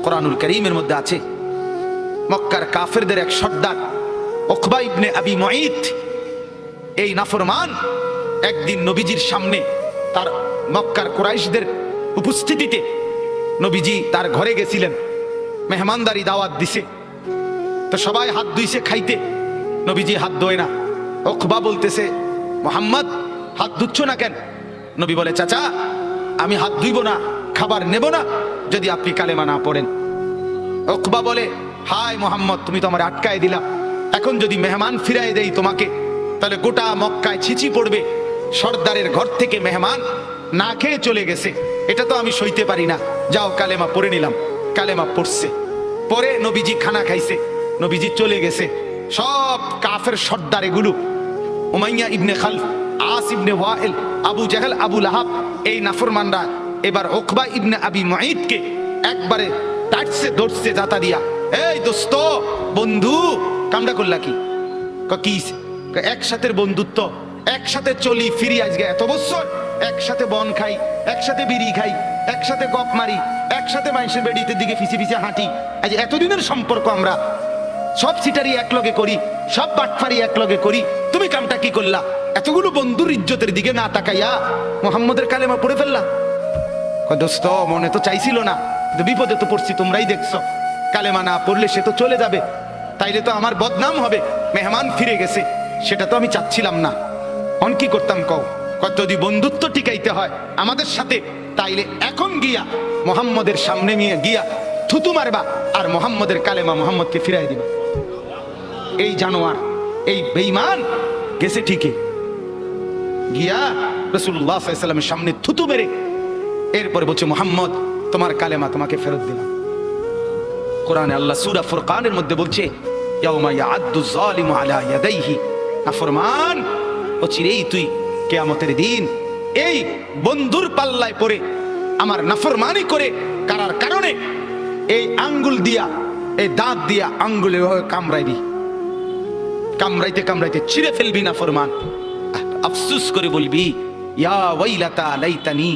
কোরআনুল কারীমের মধ্যে আছে, মক্কার কাফেরদের এক সর্দার উকবা ইবনে আবি মুঈত, এই নাফরমান একদিন নবীজির সামনে তার মক্কার কুরাইশদের উপস্থিতিতে নবীজি তার ঘরে গেছিলেন, মেহমানদারি দাওয়াত দিছে, তো সবাই হাত ধুইছে খাইতে, নবীজি হাত ধোয় না। উকবা বলতেছে, মুহাম্মদ হাত ধুচ্ছ না কেন? নবী বলে, চাচা আমি হাত ধুইব না, খাবার নেব না যদি আপনি কালেমা না পড়েন। উকবা বলে, হায় মুহাম্মদ, তুমি তো আমার আটকায় দিলা, এখন যদি মেহমান ফিরাই দেই তোমাকে, তাহলে গোটা মক্কায় ছিচি পড়বে, সর্দারের ঘর থেকে মেহমান না খেয়ে চলে গেছে, এটা তো আমি সইতে পারি না, যাও কালেমা পড়ে নিলাম। কালেমা পড়ছে, পরে নবীজি খানা খাইছে, নবীজি চলে গেছে। সব কাফের সর্দার এগুলো, উমাইয়া ইবনে খালফ, আস ইবনে ওয়াইল, আবু জাহেল, আবু লাহাব, এই নাফরমানরা এবার উকবা ইবনে আবি মুঈতকে একবারে টাটছে ধরছে জাতা দিয়া, এই দোস্ত বন্ধু কামটা করলা কি? কি একসাথে বন্ধুত্ব, একসাথে চলি ফিরি, আজকে এত বছর একসাথে বন খাই, একসাথে বিড়ি খাই, একসাথে গপ মারি, একসাথে মানুষের বেড়িতে দিকে ফিসে ফিসে হাঁটি, আজ এতদিনের সম্পর্ক আমরা সব সিটারি একলগে করি, সব বাটফারি একলগে করি, তুমি কামটা কি করলা? এতগুলো বন্ধুর ইজ্জতের দিকে না তাকাইয়া মুহাম্মদের কালেমা পড়ে ফেললা। দোস্ত মনে তো চাইছিল না, কিন্তু বিপদে তো পড়ছি, তোমরাই দেখছো, কালেমা না পড়লে সে তো চলে যাবে, তাইলে তো আমার বদনাম হবে, মেহমান ফিরে গেছে, সেটা তো আমি চাচ্ছিলাম না। অন কি করতাম কও? যদি বন্ধুত্ব টিকাইতে হয় আমাদের সাথে, তাইলে এখন গিয়া মুহাম্মদের সামনে নিয়ে গিয়া থুতু মারবা আর মুহাম্মদের কালেমা মুহাম্মদকে ফিরাই দিবা। এই জানোয়ার, এই বেঈমান গেছে ঠিকই, গিয়া রাসূলুল্লাহ সাল্লাল্লাহু আলাইহি ওয়াসাল্লামের সামনে থুতু মেরে এরপরে বলছে, মুহাম্মদ তোমার কালেমা তোমাকে ফেরত দিলাম। কোরআনে আল্লাহ সূরা ফুরকানের মধ্যে বলছে, ইয়াউমা ইয়াআদ্দু যালিমু আলা ইয়াদাইহি, নাফরমান অচিরেই তুই কিয়ামতের দিন এই বন্ধুর পাল্লায় পড়ে আমার নাফরমানি করে কারার কারণে এই আঙ্গুল দিয়া, এই দাঁত দিয়া আঙ্গুলে কামড়াইবি, কামড়াইতে কামড়াইতে ছিঁড়ে ফেলবি নাফরমান। আফসোস করে বলবি, ইয়া ওয়াইলাতা লাইতানি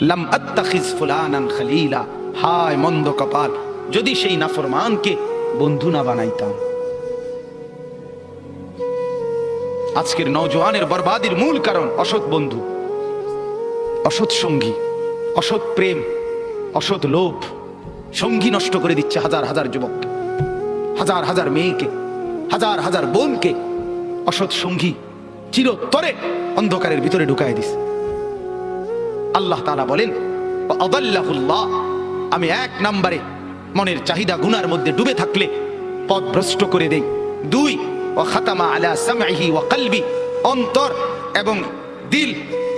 লাম আত্তাখিজ ফুলানান খলিলা, হায় মন্দ কপাল, যদি সেই নাফরমানকে বন্ধু না বানাইতাম। আজকের নওজোয়ানের বরবাদির মূল কারণ অসৎ বন্ধু, অসৎ সঙ্গী, অসৎ প্রেম, অসৎ লোভ। সঙ্গী নষ্ট করে দিচ্ছে হাজার হাজার যুবককে, হাজার হাজার মেয়েকে, হাজার হাজার বোনকে অসৎ সঙ্গী চিরতরে অন্ধকারের ভিতরে ঢুকায় দিস। আল্লাহ তাআলা বলেন, আদাল্লাহুল্লাহ, আমি এক নম্বরে মনের চাহিদা গুনার মধ্যে ডুবে থাকলে পথ ভ্রষ্ট করে দেই। দুই, ওয়া খাতামা আলা সামঈহি ওয়া কলবি, অন্তর এবং দিল,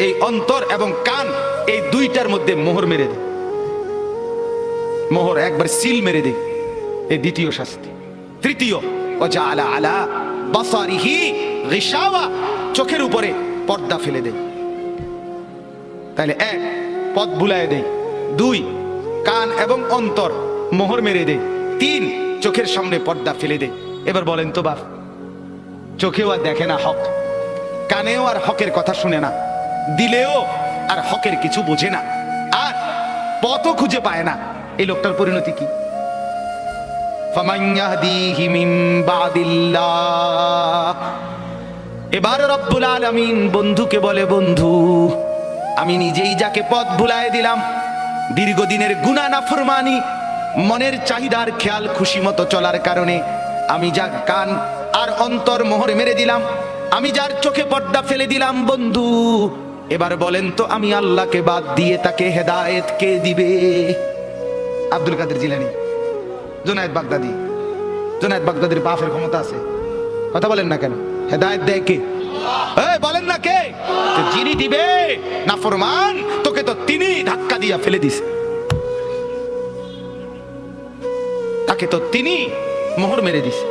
এই অন্তর এবং কান, এই দুইটার মধ্যে মোহর মেরে দেয়, মোহর একবার সিল মেরে দেয়, এই দ্বিতীয় শাস্তি। তৃতীয়, ওয়া জাআলা আলা বাসারিহি গিশাওয়া, চোখের উপরে পর্দা ফেলে দেয়। তাহলে এক, পথ ভুলায় দেয়। দুই, কান এবং অন্তর মোহর মেরে দেয়। তিন, চোখের সামনে পর্দা ফেলে দেয়। এবার বলেন তো বাপ, চোখেও আর দেখে না হক, কানেও আর হকের কথা শুনে না, দিলেও আর হকের কিছু বোঝে না, আর পথও খুঁজে পায় না, এই লোকটার পরিণতি কি? ফামান ইয়াহদিহি মিন বাদিল্লাহ। এবার রব্বুল আলামিন বন্ধুকে বলে, বন্ধু আমি নিজেই যাকে পথ ভুলায় দিলাম, দীর্ঘদিনের গুনাহ নাফরমানি, মনের চাহিদার খেয়াল খুশি মতো চলার কারণে আমি যা কান আর অন্তর মোহর মেরে দিলাম, আমি যার চোখে পর্দা ফেলে দিলাম, বন্ধু এবার বলেন তো আমি আল্লাহকে বাদ দিয়ে তাকে হেদায়েত কে দিবে? আব্দুল কাদের জিলানী, জুনায়েদ বাগদাদি। জুনায়েদ বাগদাদির বাপের ক্ষমতা আছে, কথা বলেন না কেন? হেদায়েত দেয় কে? বলেন না কে? যিনি দিবে নাফরমান, তোকে তো তিনি ধাক্কা দিয়া ফেলে দিছে, তাকে তো তিনি মোহর মেরে দিছে,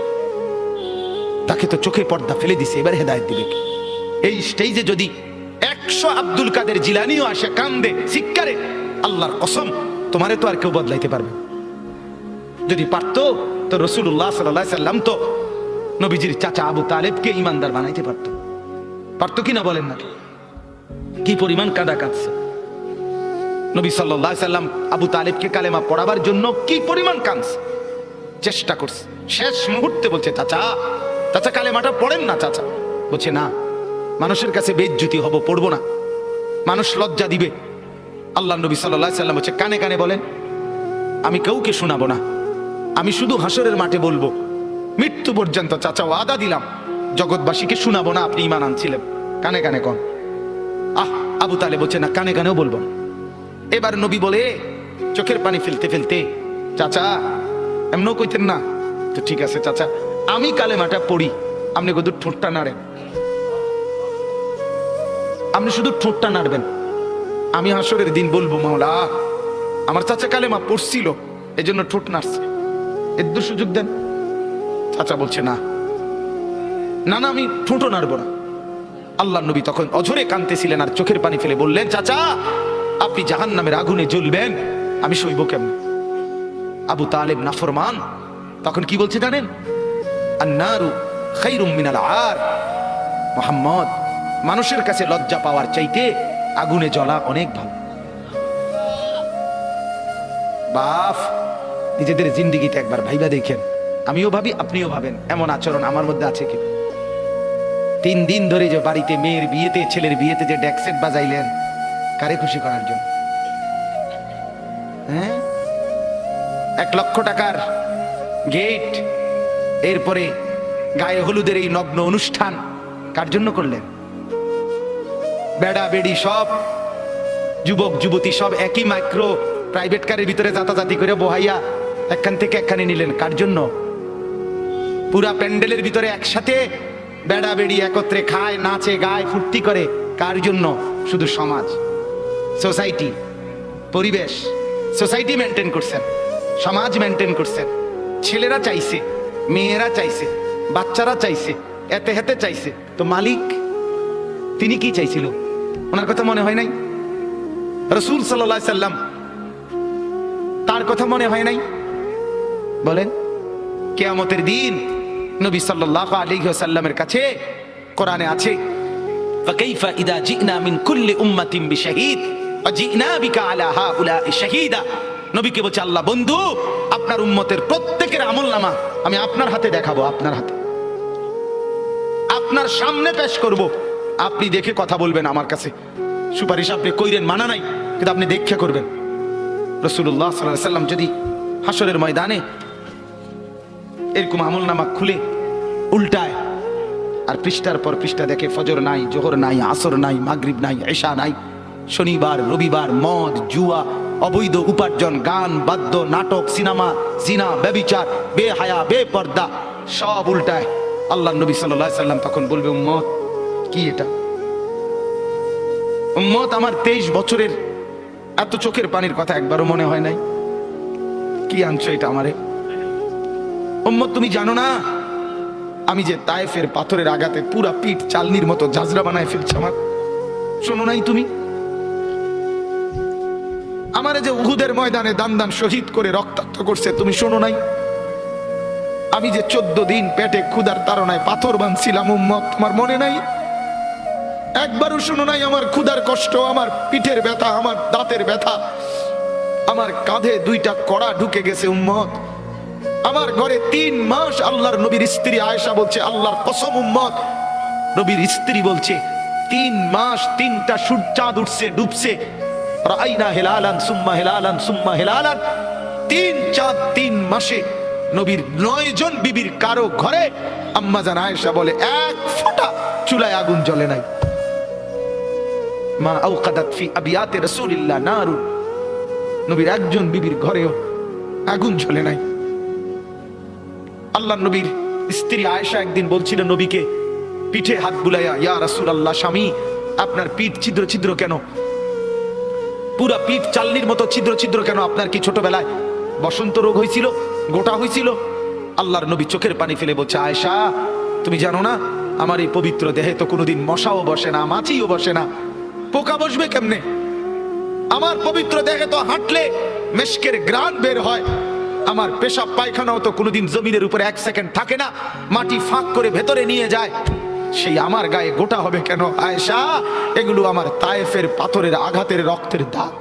তাকে তো চোখে পর্দা ফেলে দিছে, এবার হেদায়েত দিবে কে? এই স্টেজে যদি 100 আব্দুল কাদের জিলানীও আসে কান্দে শিক্ষারে, আল্লাহর কসম তোমারে তো আর কেউ বদলাইতে পারবে। যদি পারতো তো রাসূলুল্লাহ সাল্লাল্লাহু আলাইহি সাল্লাম তো নবীজির চাচা আবু তালেবকে ইমানদার বানাইতে পারতো, পারতো কিনা বলেন না? কি পরিমাণ কাঁদা কাঁদছে, নবী সাল্লাল্লাহু আলাইহি সাল্লাম আবু তালেবকে কালেমা পড়াবার জন্য কি পরিমাণ কাঁদছে, চেষ্টা করছে। শেষ মুহূর্তে বলছে, চাচা চাচা কালেমাটা পড়েন না। চাচা বলছে, না, মানুষের কাছে বেইজ্জতি হব, পড়বো না, মানুষ লজ্জা দিবে। আল্লাহ নবী সাল্লাল্লাহু আলাইহি সাল্লাম বলছে, কানে কানে বলেন, আমি কাউকে শোনাবো না, আমি শুধু হাসরের মাঠে বলবো, মৃত্যু পর্যন্ত চাচা ওয়াদা দিলাম জগৎবাসীকে শোনাবো না আপনি ঈমান আনছিলেন, কানে কানে কন। আবু তালেব বলছে, না, কানে কানেও বলবো না। এবার নবী বলে চোখের পানি ফেলতে ফেলতে, চাচা এমনও কইতেন না তো, ঠিক আছে চাচা, আমি কালেমাটা পড়ি, আপনি শুধু ঠোঁটটা নাড়েন, আপনি শুধু ঠোঁটটা নাড়বেন, আমি হাসরের দিন বলবো, মাওলা আমার চাচা কালেমা পড়ছিল এজন্য ঠোঁট নাড়ছে, এর সুযোগ দেন। চাচা বলছে, না না না, আমি ঠোঁটও নাড়বো না। আল্লাহ নবী তখন অঝরে কাঁদতেছিলেন আর চোখের পানি ফেলে বললেন, চাচা আপনি জাহান্নামের আগুনে জ্বলবেন, আমি সইব কেমন? আবু তালেব নাফরমান তখন কি বলছে জানেন? আন্নারু খায়রুম মিনাল আর। মুহাম্মদ, মানুষের কাছে লজ্জা পাওয়ার চাইতে আগুনে জ্বলা অনেক ভালো। বাপ, নিজেদের জিন্দেগিতে একবার ভাইবা দেখেন, আমিও ভাবি আপনিও ভাবেন, এমন আচরণ আমার মধ্যে আছে কি? 3 দিন ধরে যে বাড়িতে মেয়ের বিয়েতে, ছেলের বিয়েতে যে ডেকসেট বাজাইলেন, কারে খুশি করার জন্য? হ্যাঁ, 1 লক্ষ টাকার গেট, এরপরে গায়ে হলুদের এই নগ্ন অনুষ্ঠান কার জন্য করলেন? বেড়া বেড়ি সব, যুবক যুবতী সব একই মাইক্রো প্রাইভেট কারের ভিতরে যাতাযাতি করে বহাইয়া একখান থেকে একখানে নিলেন, কার জন্য? পুরা প্যান্ডেলের ভিতরে একসাথে বেড়া বেড়ি একত্রে খায়, নাচে, গায়, ফুর্তি করে, কার জন্য? শুধু সমাজ, সোসাইটি, পরিবেশ, সোসাইটি মেনটেন করছেন, সমাজ মেনটেন করছেন। ছেলেরা চাইছে, মেয়েরা চাইছে, বাচ্চারা চাইছে, এতে হেতে চাইছে, তো মালিক তিনি কি চাইছিল? ওনার কথা মনে হয় নাই? রাসূল সাল্লাল্লাহু আলাইহি সাল্লাম তার কথা মনে হয় নাই? বলেন, কিয়ামতের দিন নবী সাল্লাল্লাহু আলাইহি ওয়াসাল্লামের কাছে কোরআনে আছে, ফাকাইফা ইদা জিনা মিন কুল্লি উম্মাতিন বিশাহীদ ওয়া জিনা বিকা আলা হাউলা'i শাহীদা। নবীকে বলছে আল্লাহ, বন্ধু আপনার উম্মতের প্রত্যেকের আমলনামা আমি আপনার হাতে দেখাবো, আপনার হাতে, আপনার সামনে পেশ করব, আপনি দেখে কথা বলবেন, আমার কাছে সুপারিশ আপনি কইরেন, মানা নাই, কিন্তু আপনি দেখে করবেন। রাসূলুল্লাহ সাল্লাল্লাহু আলাইহি সাল্লাম যদি হাসরের ময়দানে এরকম আমলনামা খুলে উল্টায় আর পৃষ্ঠার পর পৃষ্ঠা দেখে ফজর নাই, জোহর নাই, আসর নাই, মাগরিব নাই, ইশা নাই, শনিবার রবিবার, মদ জুয়া, অবৈধ উপার্জন, গান বাদ্য, নাটক, সিনেমা, জিনা, ব্যভিচার, বেহায়া, বেপর্দা, সব উল্টায়। আল্লাহ নবী সাল্লাল্লাহু আলাইহি সাল্লাম তখন বলবে, উম্মত কি এটা? উম্মত আমার 23 বছরের এত চোখের পানির কথা একবারও মনে হয় নাই? কি আনছো এটা আমারে? উম্মত তুমি জানো না আমি যে তায়েফের পাথরের আঘাতে পুরা পিঠ চালনির মতো জাজরা বানায় ফেলছে আমার? শোনো নাই তুমি? আমারে যে উহুদের ময়দানে দান দান শহীদ করে রক্তাক্ত করছে, তুমি শোনো নাই? আমি যে 14 দিন পেটে ক্ষুধার তাড়নায় পাথর বাঁধছিলাম, উম্মত তোমার মনে নাই? একবারও শোনো নাই আমার ক্ষুধার কষ্ট, আমার পিঠের ব্যথা, আমার দাঁতের ব্যথা, আমার কাঁধে 2টা কড়া ঢুকে গেছে? উম্মত আমার ঘরে 3 মাস, আল্লাহর নবীর স্ত্রী আয়েশা বলছে, আল্লাহর কসম উম্মত, নবীর স্ত্রী বলছে 3 মাস 3টা সূর্যাঁদ উঠছে, ডুবছে, রাআইনা হিলালান সুম্মা হিলালান সুম্মা হিলালান, 3 চাঁদ 3 মাসে নবীর 9 জন বিবির কারো ঘরে আম্মা জান আয়েশা বলে 1 ফোঁটা চুলায় আগুন জ্বলে নাই। মা আওকাদাত ফি আবিয়াতে রাসূলিল্লাহ নারুন, নবীর একজন বিবির ঘরেও আগুন জ্বলে নাই। আল্লাহ নবীর স্ত্রী আয়েশা একদিন বলছিল নবীকে পিঠে হাত বুলাইয়া, ইয়া রাসূলুল্লাহ, স্বামী আপনার পিঠ ছিদ্র ছিদ্র কেন? পুরা পিঠ চালনির মতো ছিদ্র ছিদ্র কেন? আপনার কি ছোটবেলায় বসন্ত রোগ হয়েছিল, গোটা হয়েছিল? আল্লাহর নবী চোখের পানি ফেলে বলছে, আয়েশা তুমি জানো না আমার এই পবিত্র দেহে তো কোনোদিন মশাও বসে না, মাছিও বসে না, পোকা বসবে কেমনে? আমার পবিত্র দেহে তো হাঁটলে মেশকের ঘ্রাণ বের হয়, আমার পেশাব পায়খানাও তো কোনোদিন জমিনের উপরে 1 সেকেন্ড থাকে না, মাটি ফাঁক করে ভেতরে নিয়ে যায়, সেই আমার গায়ে গোটা হবে কেন? আয়েশা এগুলো আমার তায়েফের পাথরের আঘাতের রক্তের দাগ।